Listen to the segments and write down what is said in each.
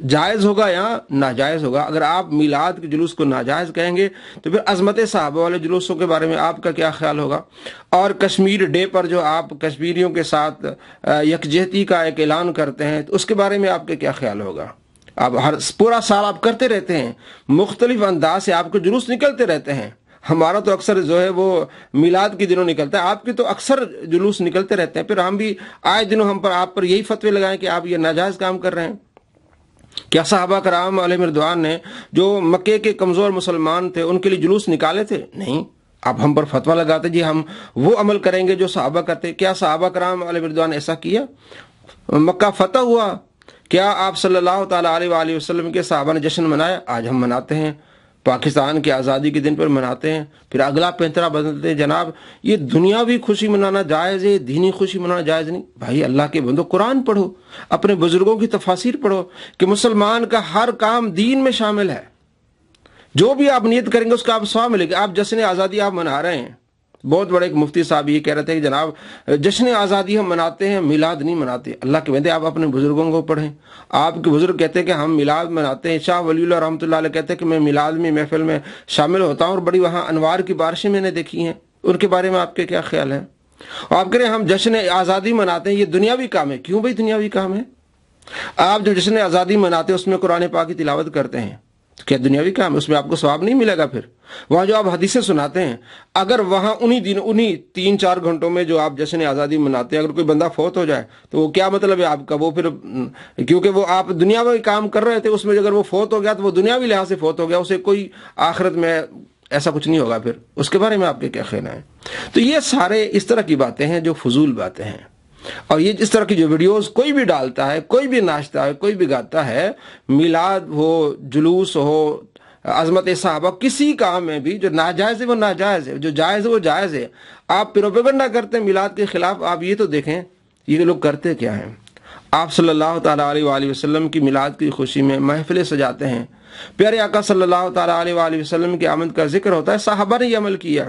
جائز ہوگا یا ناجائز ہوگا؟ اگر آپ میلاد کے جلوس کو ناجائز کہیں گے تو پھر عظمت صحابہ والے جلوسوں کے بارے میں آپ کا کیا خیال ہوگا؟ اور کشمیر ڈے پر جو آپ کشمیریوں کے ساتھ یکجہتی کا ایک اعلان کرتے ہیں تو اس کے بارے میں آپ کا کیا خیال ہوگا؟ آپ پورا سال آپ کرتے رہتے ہیں، مختلف انداز سے آپ کے جلوس نکلتے رہتے ہیں۔ ہمارا تو اکثر جو ہے وہ میلاد کے دنوں نکلتا ہے، آپ کے تو اکثر جلوس نکلتے رہتے ہیں، پھر ہم بھی آئے دنوں آپ پر یہی فتوے لگائیں کہ آپ یہ ناجائز کام کر رہے ہیں۔ کیا صحابہ کرام علیہ رضوان نے جو مکے کے کمزور مسلمان تھے ان کے لیے جلوس نکالے تھے؟ نہیں۔ آپ ہم پر فتویٰ لگاتے جی ہم وہ عمل کریں گے جو صحابہ کرتے۔ کیا صحابہ کرام علیہ رضوان نے ایسا کیا؟ مکہ فتح ہوا، کیا آپ صلی اللہ تعالیٰ علیہ وآلہ وسلم کے صحابہ نے جشن منایا؟ آج ہم مناتے ہیں، پاکستان کی آزادی کے دن پر مناتے ہیں، پھر اگلا پینترا بدلتے ہیں۔ جناب یہ دنیاوی خوشی منانا جائز ہے، دینی خوشی منانا جائز نہیں۔ بھائی اللہ کے بندو، قرآن پڑھو، اپنے بزرگوں کی تفاسیر پڑھو کہ مسلمان کا ہر کام دین میں شامل ہے، جو بھی آپ نیت کریں گے اس کا آپ ثواب ملے گا۔ آپ جشن آزادی آپ منا رہے ہیں، بہت بڑے ایک مفتی صاحب یہ کہہ رہے تھے کہ جناب جشن آزادی ہم مناتے ہیں، میلاد نہیں مناتے۔ اللہ کے بندے آپ اپنے بزرگوں کو پڑھیں۔ آپ کے بزرگ کہتے ہیں کہ ہم میلاد مناتے ہیں۔ شاہ ولی اللہ رحمۃ اللہ علیہ کہتے ہیں کہ میں میلاد میں محفل میں شامل ہوتا ہوں اور بڑی وہاں انوار کی بارشیں میں نے دیکھی ہیں۔ ان کے بارے میں آپ کے کیا خیال ہے؟ آپ کہہ رہے ہیں ہم جشن آزادی مناتے ہیں، یہ دنیاوی کام ہے۔ کیوں بھائی دنیاوی کام ہے؟ آپ جو جشن آزادی مناتے ہیں اس میں قرآن پاک کی تلاوت کرتے ہیں، کیا دنیاوی کام ہے؟ اس میں آپ کو ثواب نہیں ملے گا؟ پھر وہاں جو آپ حدیثیں سناتے ہیں، اگر وہاں انہی 3-4 گھنٹوں میں جو آپ جشن آزادی مناتے ہیں اگر کوئی بندہ فوت ہو جائے تو وہ کیا مطلب ہے آپ کا؟ وہ پھر کیونکہ وہ آپ دنیاوی کام کر رہے تھے، اس میں اگر وہ فوت ہو گیا تو وہ دنیاوی لحاظ سے فوت ہو گیا، اسے کوئی آخرت میں ایسا کچھ نہیں ہوگا۔ پھر اس کے بارے میں آپ کے کیا خیال ہے؟ تو یہ سارے اس طرح کی باتیں ہیں جو فضول باتیں ہیں، اور یہ اس طرح کی جو ویڈیوز کوئی بھی ڈالتا ہے، کوئی بھی ناچتا ہے، کوئی بھی گاتا ہے، میلاد ہو، جلوس ہو، عظمت صحابہ، کسی کام میں بھی جو ناجائز ہے وہ ناجائز ہے، جو جائز ہے وہ جائز ہے۔ آپ پروپیگنڈا کرتے ہیں میلاد کے خلاف، آپ یہ تو دیکھیں یہ لوگ کرتے کیا ہیں۔ آپ صلی اللہ تعالیٰ علیہ وآلہ وسلم کی میلاد کی خوشی میں محفلیں سجاتے ہیں، پیارے آقا صلی اللہ تعالیٰ علیہ وآلہ وسلم کی آمد کا ذکر ہوتا ہے۔ صحابہ نے یہ عمل کیا،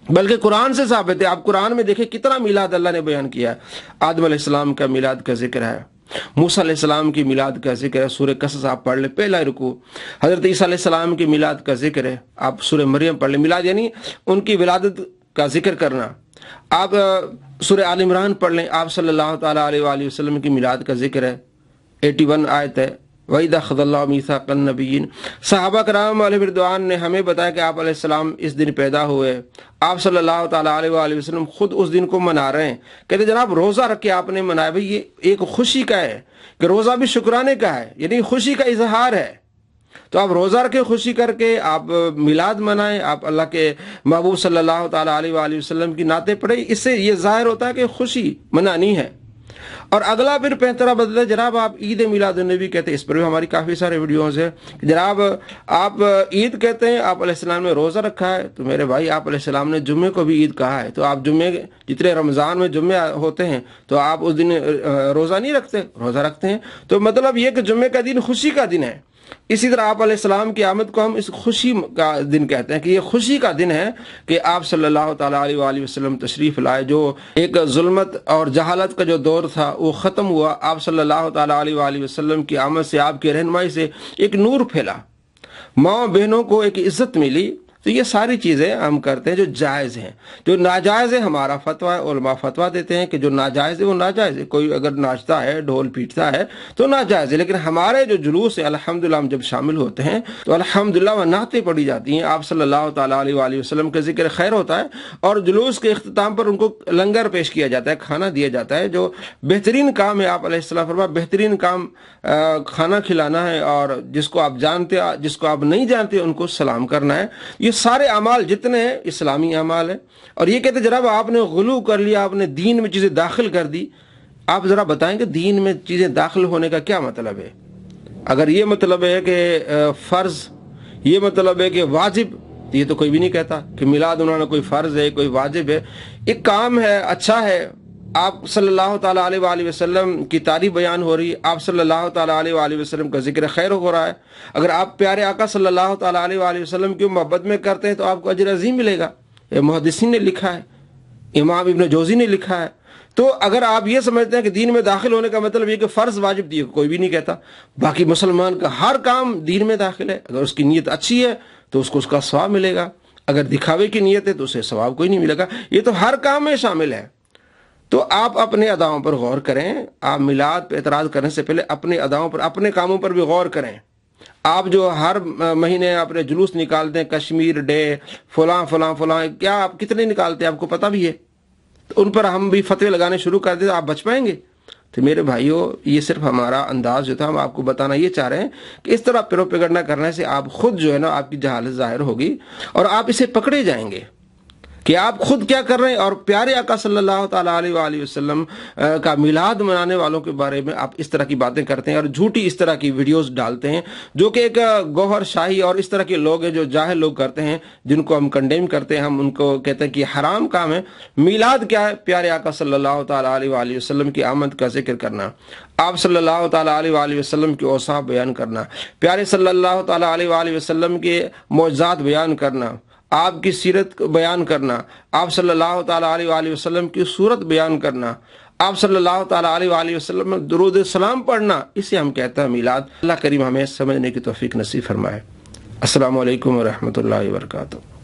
بلکہ قرآن سے ثابت ہے۔ آپ قرآن میں دیکھیں کتنا میلاد اللہ نے بیان کیا ہے۔ آدم علیہ السلام کا میلاد کا ذکر ہے، موسیٰ علیہ السلام کی میلاد کا ذکر ہے، سورہ قصص آپ پڑھ لیں پہلا رکوع۔ حضرت عیسیٰ علیہ السلام کی میلاد کا ذکر ہے، آپ سورہ مریم پڑھ لیں۔ میلاد یعنی ان کی ولادت کا ذکر کرنا۔ آپ سورہ آل عمران پڑھ لیں، آپ صلی اللہ تعالیٰ علیہ وآلہ وسلم کی میلاد کا ذکر ہے، 81 آیت ہے، وَإِذَا أَخَذَ اللَّهُ مِيثَاقَ النَّبِيِّينَ۔ صحابہ کرام علیہ رضوان نے ہمیں بتایا کہ آپ علیہ السلام اس دن پیدا ہوئے، آپ صلی اللہ تعالیٰ علیہ وآلہ وسلم خود اس دن کو منا رہے ہیں۔ کہتے جناب روزہ رکھ کے آپ نے منایا، بھئی یہ ایک خوشی کا ہے کہ روزہ بھی شکرانے کا ہے، یعنی خوشی کا اظہار ہے۔ تو آپ روزہ رکھے، خوشی کر کے آپ میلاد منائیں، آپ اللہ کے محبوب صلی اللہ تعالیٰ علیہ وآلہ وسلم کی نعتیں پڑھیں، اس سے یہ ظاہر ہوتا ہے کہ خوشی منانی ہے۔ اور اگلا پھر پہترا بدلا، جناب آپ عید میلاد النبی کہتے ہیں، اس پر بھی ہماری کافی سارے ویڈیوز ہیں۔ جناب آپ عید کہتے ہیں، آپ علیہ السلام نے روزہ رکھا ہے، تو میرے بھائی آپ علیہ السلام نے جمعے کو بھی عید کہا ہے، تو آپ جمعے جتنے رمضان میں جمعے ہوتے ہیں تو آپ اس دن روزہ نہیں رکھتے، روزہ رکھتے ہیں۔ تو مطلب یہ کہ جمعے کا دن خوشی کا دن ہے۔ اسی طرح آپ علیہ السلام کی آمد کو ہم اس خوشی کا دن کہتے ہیں کہ یہ خوشی کا دن ہے کہ آپ صلی اللہ تعالیٰ علیہ وآلہ وسلم تشریف لائے، جو ایک ظلمت اور جہالت کا جو دور تھا وہ ختم ہوا۔ آپ صلی اللہ تعالیٰ علیہ وآلہ وسلم کی آمد سے، آپ کی رہنمائی سے ایک نور پھیلا، ماں بہنوں کو ایک عزت ملی۔ تو یہ ساری چیزیں ہم کرتے ہیں جو جائز ہیں۔ جو ناجائز ہے ہمارا فتویٰ ہے، علماء فتویٰ دیتے ہیں کہ جو ناجائز ہے وہ ناجائز ہے۔ کوئی اگر ناچتا ہے، ڈھول پیٹتا ہے تو ناجائز ہے، لیکن ہمارے جو جلوس ہے الحمدللہ ہم جب شامل ہوتے ہیں تو الحمدللہ وہ نعتیں پڑھی جاتی ہیں، آپ صلی اللہ تعالیٰ علیہ وآلہ وسلم کا ذکر خیر ہوتا ہے، اور جلوس کے اختتام پر ان کو لنگر پیش کیا جاتا ہے، کھانا دیا جاتا ہے، جو بہترین کام ہے۔ آپ علیہ السلام فرمایا بہترین کام کھانا کھلانا ہے، اور جس کو آپ جانتے جس کو آپ نہیں جانتے ان کو سلام کرنا ہے۔ یہ سارے اعمال جتنے ہیں اسلامی اعمال ہیں۔ اور یہ کہتے جناب آپ نے غلو کر لیا، آپ نے دین میں چیزیں داخل کر دی۔ آپ ذرا بتائیں کہ دین میں چیزیں داخل ہونے کا کیا مطلب ہے؟ اگر یہ مطلب ہے کہ فرض، یہ مطلب ہے کہ واجب، یہ تو کوئی بھی نہیں کہتا کہ میلاد انہوں نے کوئی فرض ہے، کوئی واجب ہے۔ ایک کام ہے، اچھا ہے، آپ صلی اللہ تعالیٰ علیہ وآلہ وسلم کی تعریف بیان ہو رہی ہے، آپ صلی اللہ تعالیٰ علیہ وآلہ وسلم کا ذکر خیر ہو رہا ہے۔ اگر آپ پیارے آقا صلی اللہ تعالیٰ علیہ وآلہ وسلم کی محبت میں کرتے ہیں تو آپ کو اجر عظیم ملے گا۔ یہ محدثین نے لکھا ہے، امام ابن جوزی نے لکھا ہے۔ تو اگر آپ یہ سمجھتے ہیں کہ دین میں داخل ہونے کا مطلب یہ کہ فرض واجب دیے کوئی بھی نہیں کہتا، باقی مسلمان کا ہر کام دین میں داخل ہے، اگر اس کی نیت اچھی ہے تو اس کو اس کا ثواب ملے گا، اگر دکھاوے کی نیت ہے تو اسے ثواب کوئی نہیں ملے گا، یہ تو ہر کام میں شامل ہے۔ تو آپ اپنے اداؤں پر غور کریں، آپ میلاد پہ اعتراض کرنے سے پہلے اپنے اداؤں پر، اپنے کاموں پر بھی غور کریں۔ آپ جو ہر مہینے اپنے جلوس نکالتے ہیں، کشمیر ڈے، فلاں فلاں فلاں، کیا آپ کتنے نکالتے ہیں آپ کو پتہ بھی ہے؟ تو ان پر ہم بھی فتوے لگانے شروع کر دیں تو آپ بچ پائیں گے؟ تو میرے بھائیوں، یہ صرف ہمارا انداز جو تھا، ہم آپ کو بتانا یہ چاہ رہے ہیں کہ اس طرح پروپیگنڈا کرنے سے آپ خود جو ہے نا، آپ کی جہالت ظاہر ہوگی اور آپ اسے پکڑے جائیں گے کہ آپ خود کیا کر رہے ہیں، اور پیارے آقا صلی اللہ تعالیٰ علیہ وآلہ وسلم کا میلاد منانے والوں کے بارے میں آپ اس طرح کی باتیں کرتے ہیں اور جھوٹی اس طرح کی ویڈیوز ڈالتے ہیں، جو کہ ایک گوہر شاہی اور اس طرح کے لوگ ہیں جو جاہل لوگ کرتے ہیں، جن کو ہم کنڈیم کرتے ہیں، ہم ان کو کہتے ہیں کہ حرام کام ہے۔ میلاد کیا ہے؟ پیارے آقا صلی اللہ تعالیٰ علیہ وآلہ وسلم کی آمد کا ذکر کرنا، آپ صلی اللہ تعالیٰ علیہ وآلہ وسلم کے اوصاف بیان کرنا، پیارے صلی اللہ تعالیٰ علیہ وآلہ وسلم کے معجزات بیان کرنا، آپ کی سیرت بیان کرنا، آپ صلی اللہ تعالیٰ علیہ وآلہ وسلم کی صورت بیان کرنا، آپ صلی اللہ تعالیٰ علیہ وآلہ وسلم میں درود السلام پڑھنا، اسے ہم کہتے ہیں میلاد۔ اللہ کریم ہمیں سمجھنے کی توفیق نصیب فرمائے۔ السلام علیکم ورحمۃ اللہ وبرکاتہ۔